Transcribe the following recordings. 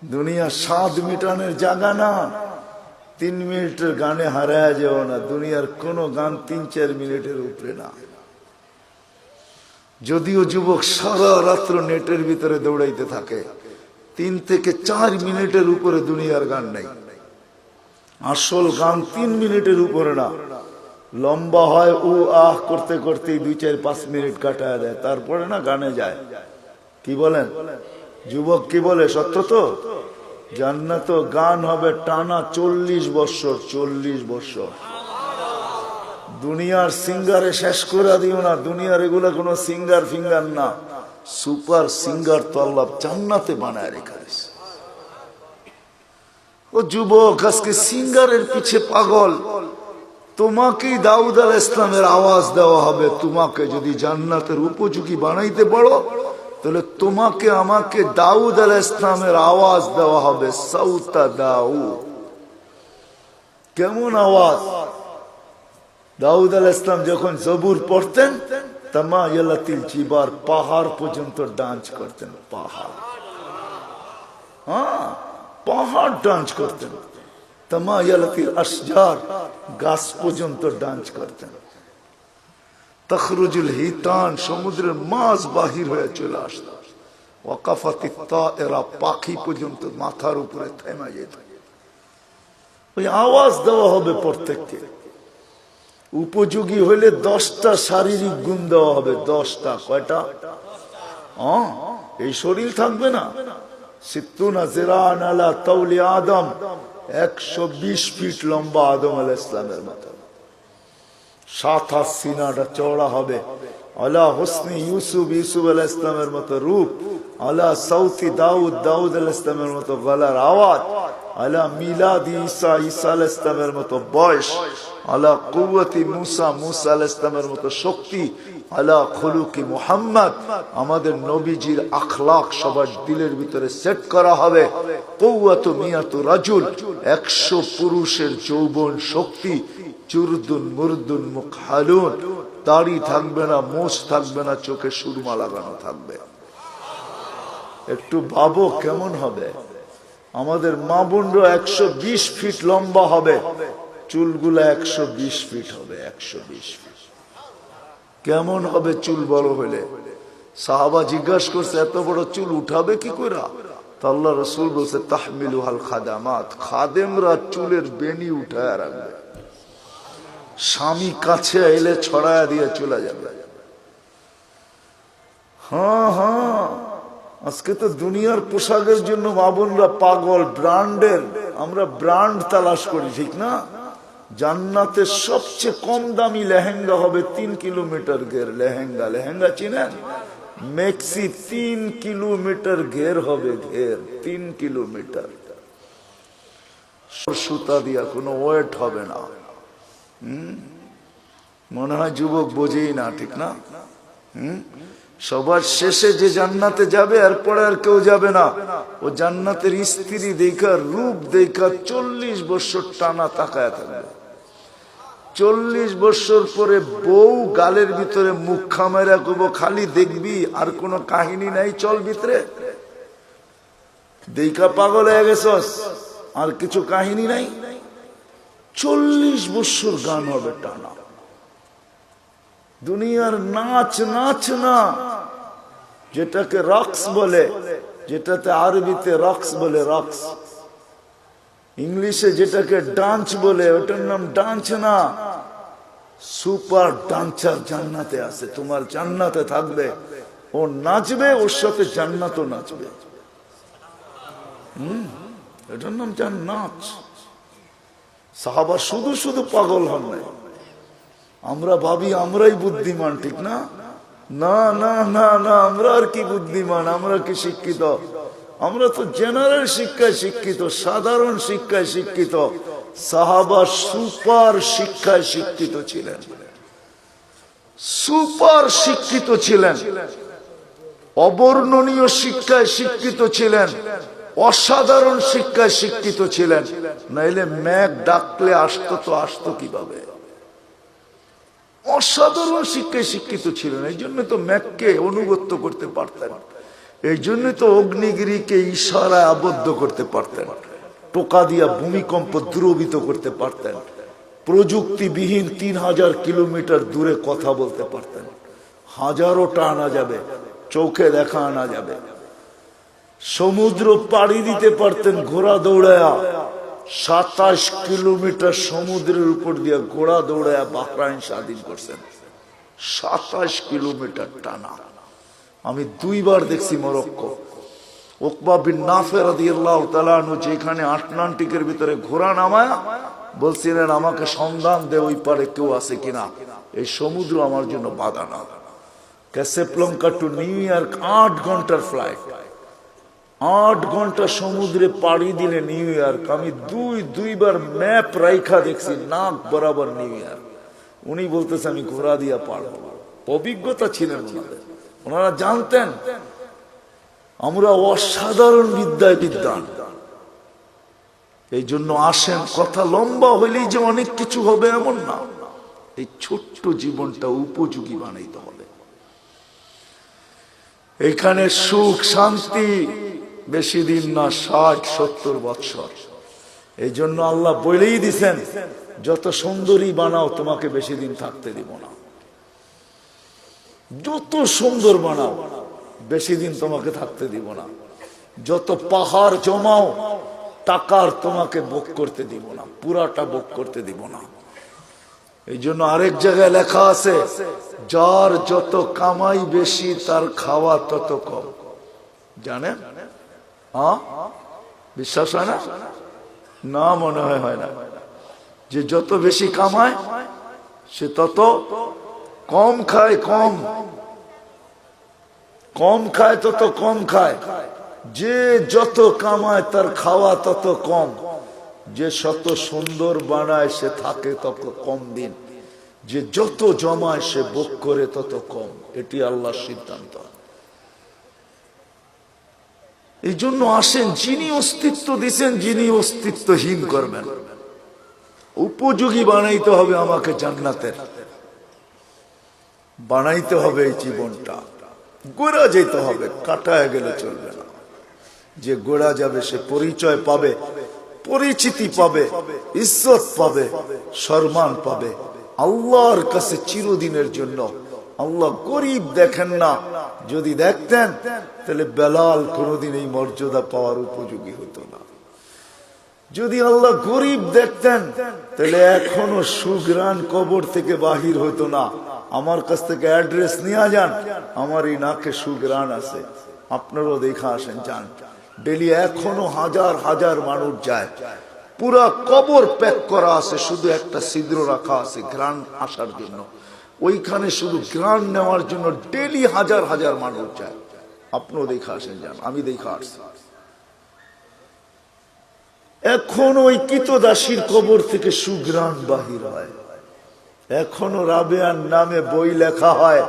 দুনিয়া স্বাদ মিটানোর জায়গা না। 3 মিনিটের গানে হারায় যাও না। দুনিয়ার কোন গান 3-4 মিনিটের উপরে না। যদিও যুবক সারা রাত্র নেটের ভিতরে দৌড়াইতে থাকে, 3 থেকে 4 মিনিটের উপরে দুনিয়ার গান নাই। আসল গান 3 মিনিটের উপরে না। লম্বা হয় ও আহ করতে করতে 2-4-5 মিনিট কাটায় দেয়, তারপরে না গানে যায়। কি বলেন যুবক, কি বলে? সত্য তো। জান্নাত গান হবে টানা 40 বছর। 40 বছর। দুনিয়ার সিঙ্গারে শেষ করে দিও না। দুনিয়ার এগুলা কোনো সিঙ্গার ফিঙ্গার না, সুপার সিঙ্গার তো আল্লাহ জান্নাতে বানায় রেখেছে। ও যুবক, আজকে সিঙ্গারের পিছে পাগল। তোমাকেই দাউদ আলাইহিস সালামের আওয়াজ দেওয়া হবে। তোমাকে যদি জান্নাতের উপযোগী বানাইতে পারো, তাহলে তোমাকে আমাকে দাউদ আলাইহিস সালামের আওয়াজ দেওয়া হবে। সাউতা দাউদ। কেমন আওয়াজ? দাউদ আলাইহিস সালাম যখন জবুর পড়তেন, তামায়ালাতিল জিবার, পাহাড় পর্যন্ত ডান্স করতেন। পাহাড়, হ্যাঁ, পাহাড় ডান্স করতেন। তামায়ালাতিল আশজার, গাছ পর্যন্ত ডান্স করতেন। তখরুজুল হিতান, সমুদ্রের মাছ বাহির হয়ে চলে আসত। ওয়াকাফাতিত তায়রা, পাখি পর্যন্ত মাথার উপরে থেমে যেত। ওই আওয়াজ দেওয়া হবে প্রত্যেককে। উপযোগী হইলে 10টা শারীরিক গুণ দেওয়া হবে। 10টা। কয়টা? এই শরীর থাকবে না। 120 ফিট লম্বা আদম আলাইহিস সালামের মতো। 7 হাত সিনাটা চওড়া হবে। আলা হুসনি ইউসুফ, ইউসুফ আলাইহিস সালামের মতো রূপ। আলা সাউতি দাউদ, দাউদ আলাইহিস সালামের মতো গলার আওয়াজ। আলা মিলাদি ঈসা, ঈসা আলাইহিস সালামের মতো বয়স। আলা কুওয়াতি মুসা, মুসা আলাইহিস সালামের মতো শক্তি। আলা খুলুকি মুহাম্মদ, আমাদের নবীজির আখলাক সবার দিলের ভিতরে সেট করা হবে। কুওয়াতু মিয়াতু রাজুল, 100 পুরুষের যৌবন শক্তি। চুরদুন মুরদুন মুকহালুন, দাড়ি থাকবে না, মোছ থাকবে না, চোখে সুরমা লাগানো থাকবে। একটু ভাবো কেমন হবে। আমাদের মা বোনরা 120 ফিট লম্বা হবে, চুলগুলা 120 ফিট হবে। 120 ফিট। কেমন হবে চুল বড় হলে? সাহাবা জিজ্ঞাসা করছে, এত বড় চুল উঠাবে কি করে? তো আল্লাহ রাসূল বলছে, তাহমিলুহাল খাদামাত, খাদেমরা চুলের বেনি উঠায় রাখবে। স্বামী কাছে এলে ছড়ায়া দিয়ে চলে যাবে। হ্যাঁ হ্যাঁ, আজকে তো দুনিয়ার পোশাকের জন্য মা বোনরা পাগল। ব্র্যান্ডের, আমরা ব্র্যান্ড তালাশ করি, ঠিক না? জান্নাতের সবচেয়ে কম দামি লেহেঙ্গা হবে 3 কিলোমিটার ঘের। লেহেঙ্গা, লেহেঙ্গা চিনেন? মেক্সি 3 কিলোমিটার ঘের হবে। ঘের 3 কিলোমিটার। সুতা দিয়া, কোনো ওয়েট হবে না। মনে হয় যুবক বোঝেই না, ঠিক না? সবার শেষে যে জান্নাতে যাবে, এরপরে আর কেউ যাবে না। ও জান্নাতের স্ত্রী দেখা, রূপ দেখা 40 বছর টানা তাকায় থাকবে। 40 বছর পরে বউ গালের ভিতরে মুখ খামেরা করবো, খালি দেখবি, আর কোনো কাহিনী নাই। চল ভিতরে দেখা পাগল হয়ে গেছস, আর কিছু কাহিনী নাই। 40 বছর গান হবে টানা। দুনিয়ার নাচ, নাচ না, যেটাকে রক্স বলে, যেটাতে আরবিতে রক্স বলে, রক্স। ইংলিশে যেটাকে ডান্স বলে, ওটার নাম ডান্স না। সুপার ডান্সার জান্নাতে আছে। তোমার জান্নাতে থাকবে, ও নাচবে, ওর সাথে জান্নাতও নাচবে। এটার নাম জান্নাত। সাহাবা শুধু শুধু পাগল হন নাই। আমরা ভাবি আমরাই বুদ্ধিমান, ঠিক না? না না না না, আমরা আর কি বুদ্ধিমান, আমরা কি শিক্ষিত? আমরা তো জেনারেল শিক্ষায় শিক্ষিত, সাধারণ শিক্ষায় শিক্ষিত। সাহাবা সুপার শিক্ষায় শিক্ষিত ছিলেন, সুপার শিক্ষিত ছিলেন, অবর্ণনীয় শিক্ষায় শিক্ষিত ছিলেন, অসাধারণ শিক্ষায় শিক্ষিত ছিলেন। নাইলে মেঘ ডাকলে আসতো তো আসতো কিভাবে? অসাধারণ শিক্ষায় শিক্ষিত ছিলেন, এই জন্য তো মেঘকে অনুগত্য করতে পারতেন। এই জন্যই তো অগ্নিগিরিকে ইশারায় আবদ্ধ করতে পারতেন, টোকা দিয়া ভূমিকম্প দ্রবিত করতে পারতেন, প্রযুক্তিবিহীন 3000 কিলোমিটার দূরে কথা বলতে পারতেন, হাজারোটা আনা যাবে, চোখে দেখা আনা যাবে, সমুদ্র পাড়ি দিতে পারতেন ঘোড়া দৌড়ায়া, 27 কিলোমিটার সমুদ্রের উপর দিয়ে ঘোড়া দৌড়ায়া বাহরাইন স্বাধীন করছেন, 27 কিলোমিটার টানা। আমি 2 বার দেখছি মরক্কো। উকবা বিন নাফে রাদিয়াল্লাহু তাআলা আনহু যেখানে আটলান্টিকের ভিতরে ঘোড়া নামায়া বলছিলেন, আমাকে সন্ধান দে ওই পারে কেউ আছে কিনা, এই সমুদ্র আমার জন্য বাধা না। ক্যাসাব্লাঙ্কা টু নিউ ইয়র্ক 8 ঘন্টার ফ্লাইট, 8 ঘন্টা সমুদ্রে পাড়ি দিলে নিউ ইয়র্ক। আমি দুইবার ম্যাপ রাইখা দেখছি, নাক বরাবর নিউ ইয়র্ক। উনি বলতেছে আমি ঘোড়া দিয়া পার হব। অভিজ্ঞতা ছিলেন ওনাদের, ওনারা জানতেন আমরা অসাধারণ বিদ্যায় বিদ্বান। এই জন্য আসেন, কথা লম্বা হইলেই যে অনেক কিছু হবে এমন না, এই ছোট্ট জীবনটা উপযোগী বানাইতে হবে। এখানে সুখ শান্তি বেশি দিন না, 60-70 বৎসর। এই জন্য আল্লাহ বলেই দিছেন, যত সুন্দরী বানাও তোমাকে বেশি দিন থাকতে দিব না, যত সুন্দর বানাও বেশি দিন তোমাকে থাকতে দিব না, যত পাহাড় জমাও টাকার তোমাকে ভোগ করতে দিব না, পুরাটা ভোগ করতে দিব না। এই জন্য আরেক জায়গায় লেখা আছে, যার যত কামাই বেশি তার খাওয়া তত কম। জানেন? বিশ্বাস হয় না? না, মনে হয় না। যে যত বেশি কামায় সে তত কম খায়, কম খায় তত কম খায়। যে যত কামায় তার খাওয়া তত কম। যে শত সুন্দর বানায় সে থাকে তত কম দিন। যে যত জমায় সে ভোগ করে তত কম। এটি আল্লাহর সিদ্ধান্ত। এই জন্য আসেন, যিনি অস্তিত্ব দিচ্ছেন, যিনি অস্তিত্বহীন করবেন, উপযোগী বানাইতে হবে আমাকে জান্নাতের, বানাইতে হবে এই জীবনটা। গোড়া যেতে হবে, কাটায় গেলে চলবে না। যে গোড়া যাবে সে পরিচয় পাবে, পরিচিতি পাবে, ইজ্জত পাবে, সম্মান পাবে আল্লাহর কাছে চিরদিনের জন্য। আল্লাহ গরিব দেখেন না, যদি দেখতেন তাহলে বেলাল কোনোদিন এই মর্যাদা পাওয়ার উপযোগী হতো না। যদি আল্লাহ গরিব দেখতেন তাহলে এখনো সুগ্রাণ কবর থেকে বাহির হতো না। আমার কাছ থেকে অ্যাড্রেস নিয়ে যান, আমার এই নাকে সুগ্রাণ আছে, আপনারাও দেখা আসেন, যান। ডেলি এখনো হাজার হাজার মানুষ যায়, পুরা কবর প্যাক করা আছে, শুধু একটা ছিদ্র রাখা আছে ঘ্রাণ আসার জন্য। ওইখানে শুধু ঘ্রাণ নেওয়ার জন্য ডেলি হাজার হাজার মানুষ যায়। আপনিও দেখা আসেন, যান, আমি দেখা আসছি। এখন ওই কিতদাসীর কবর থেকে সুঘ্রাণ বাহির হয়। এখনো রাবেয়ার নামে বই লেখা হয়,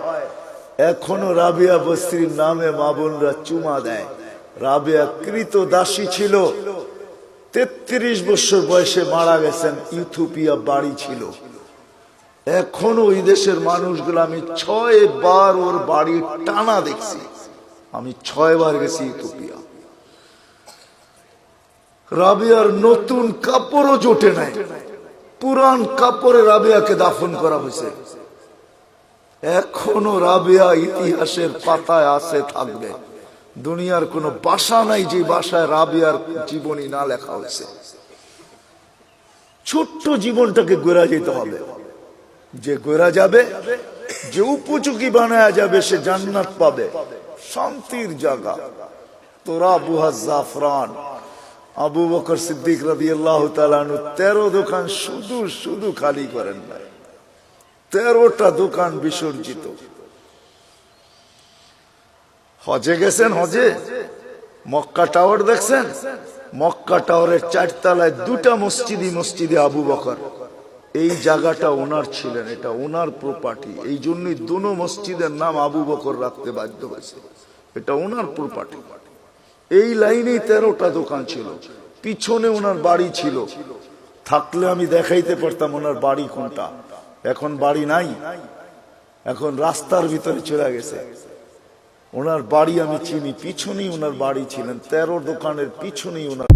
এখনো রাবেয়া বস্তির নামে মা বোনরা চুমা দেয়। রাবেয়া কৃতদাসী ছিল, 33 বছর বয়সে মারা গেছেন, ইথিওপিয়া বাড়ি ছিল। এখনো ওই দেশের মানুষগুলো, আমি 6 বার ওর বাড়ি টানা দেখছি, আমি 6 বার গেছি ইথিওপিয়া। রাবেয়ার নতুন কাপড়ও জোটে নাই, পুরান কাপড়ে রাবেয়াকে দাফন করা হয়েছে। এখনো রাবেয়া ইতিহাসের পাতায় আছে, থাকবে। দুনিয়ার কোন ভাষা নাই যে ভাষায় রাবেয়ার জীবনী না লেখা হয়েছে। ছোট্ট জীবনটাকে গড়া যেতে হবে। যে গড়া যাবে, যে উপযোগী বানায়া যাবে, সে জান্নাত পাবে, শান্তির জায়গা। তোরা বুহা জাফরান আবু বকর সিদ্দিক রাদিয়াল্লাহু তাআলা আনহু 13 দোকান শুধু খালি করেন না, 13টা দোকান বিসর্জিত। হজে গেছেন, হজে মক্কা টাওয়ার দেখছেন? মক্কা টাওয়ারের 4 তলায় 2টা মসজিদে আবু বকর। এই জায়গাটা ওনার ছিলেন, এটা ওনার প্রপার্টি। এই জন্যই দুনো মসজিদের নাম আবু বকর রাখতে বাধ্য হয়েছে, এটা ওনার প্রপার্টি। এই লাইনে 13টা দোকান ছিল, পিছনে ওনার বাড়ি ছিল। থাকলে আমি দেখাইতে পারতাম ওনার বাড়ি কোনটা। এখন বাড়ি নাই, এখন রাস্তার ভিতরে চলে গেছে। ওনার বাড়ি আমি চিনি, পিছনেই ওনার বাড়ি ছিলেন, 13 দোকানের পিছনেই ওনার